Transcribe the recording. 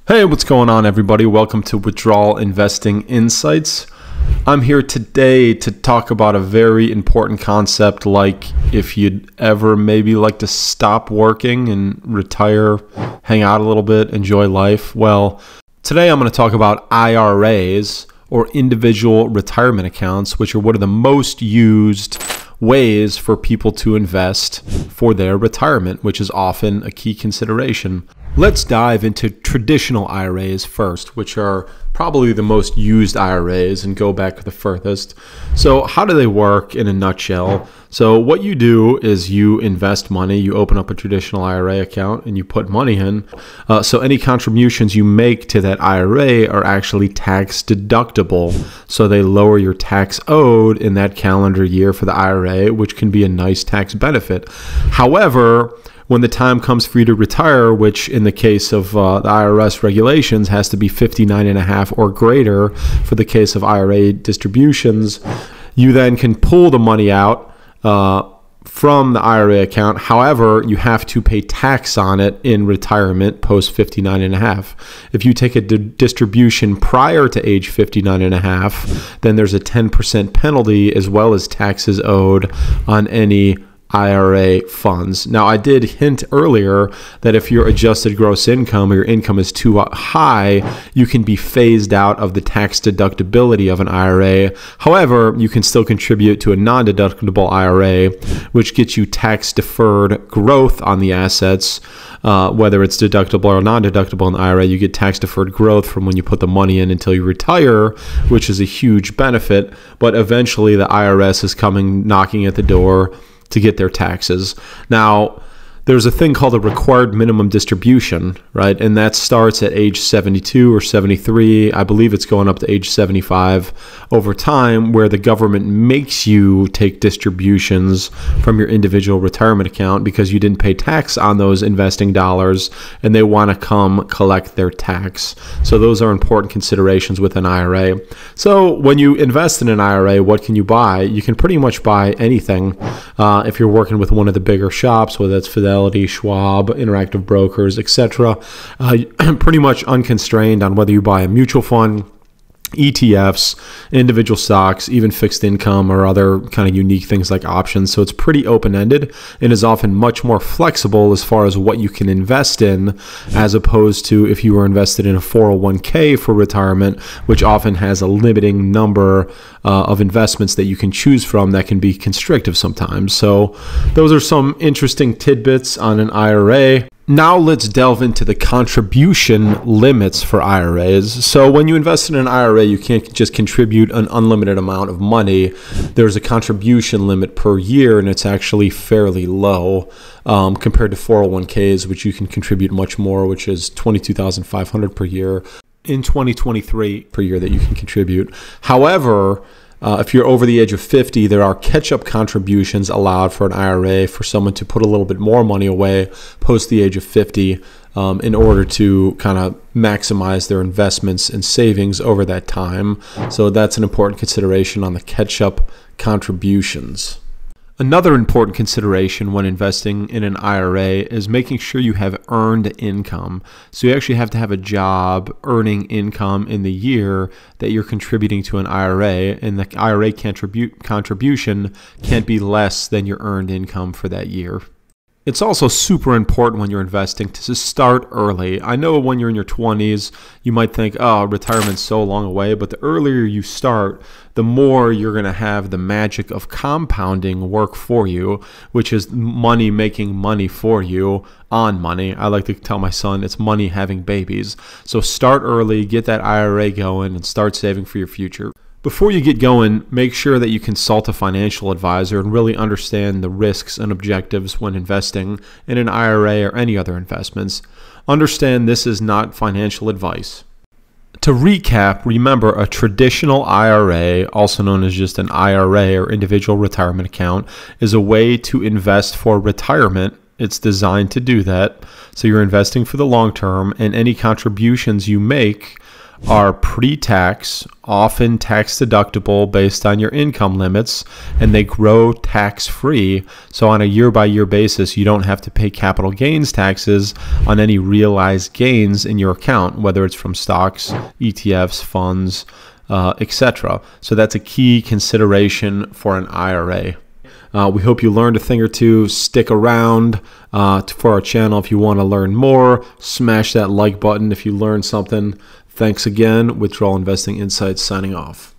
Hey, what's going on, everybody? Welcome to Wythdrawl Investing Insights. I'm here today to talk about a very important concept, like if you'd ever maybe like to stop working and retire, hang out a little bit, enjoy life. Well, today I'm going to talk about IRAs, or individual retirement accounts, which are one of the most used ways for people to invest for their retirement, which is often a key consideration. Let's dive into traditional IRAs first, which are probably the most used IRAs and go back the furthest. So how do they work in a nutshell? So what you do is you invest money, you open up a traditional IRA account and you put money in. So any contributions you make to that IRA are actually tax deductible. So they lower your tax owed in that calendar year for the IRA, which can be a nice tax benefit. However, when the time comes for you to retire, which in the case of the IRS regulations has to be 59.5 or greater for the case of IRA distributions, you then can pull the money out from the IRA account. However, you have to pay tax on it in retirement post 59.5. If you take a distribution prior to age 59.5, then there's a 10% penalty as well as taxes owed on any IRA funds. Now, I did hint earlier that if your adjusted gross income or your income is too high, you can be phased out of the tax deductibility of an IRA. However, you can still contribute to a non-deductible IRA, which gets you tax deferred growth on the assets. Whether it's deductible or non-deductible in the IRA, you get tax deferred growth from when you put the money in until you retire, which is a huge benefit. But eventually the IRS is coming knocking at the door to get their taxes. Now, there's a thing called a required minimum distribution, right? And that starts at age 72 or 73. I believe it's going up to age 75 over time, where the government makes you take distributions from your individual retirement account because you didn't pay tax on those investing dollars, and they want to come collect their tax. So those are important considerations with an IRA. So when you invest in an IRA, what can you buy? You can pretty much buy anything. If you're working with one of the bigger shops, whether it's Fidelity, Schwab, Interactive Brokers, etc., pretty much unconstrained on whether you buy a mutual fund, ETFs, individual stocks, even fixed income or other kind of unique things like options. So it's pretty open-ended and is often much more flexible as far as what you can invest in, as opposed to if you were invested in a 401k for retirement, which often has a limiting number of investments that you can choose from that can be constrictive sometimes. So those are some interesting tidbits on an IRA. Now let's delve into the contribution limits for IRAs. So when you invest in an IRA, you can't just contribute an unlimited amount of money. There's a contribution limit per year, and it's actually fairly low compared to 401ks, which you can contribute much more, which is $22,500 per year in 2023 per year that you can contribute. However, if you're over the age of 50, there are catch-up contributions allowed for an IRA for someone to put a little bit more money away post the age of 50 in order to kind of maximize their investments and savings over that time. So that's an important consideration on the catch-up contributions. Another important consideration when investing in an IRA is making sure you have earned income. So you actually have to have a job earning income in the year that you're contributing to an IRA, and the IRA contribution can't be less than your earned income for that year. It's also super important when you're investing to start early. I know when you're in your 20s, you might think, oh, retirement's so long away, but the earlier you start, the more you're going to have the magic of compounding work for you, which is money making money for you on money. I like to tell my son it's money having babies. So start early, get that IRA going, and start saving for your future. Before you get going, make sure that you consult a financial advisor and really understand the risks and objectives when investing in an IRA or any other investments. Understand this is not financial advice. To recap, remember a traditional IRA, also known as just an IRA or individual retirement account, is a way to invest for retirement. It's designed to do that. So you're investing for the long term, and any contributions you make are pre-tax, often tax deductible based on your income limits, and they grow tax-free. So on a year-by-year basis, you don't have to pay capital gains taxes on any realized gains in your account, whether it's from stocks, ETFs, funds, etc. So that's a key consideration for an IRA. We hope you learned a thing or two. Stick around for our channel if you want to learn more. Smash that like button if you learned something. Thanks again. Wythdrawl Investing Insights signing off.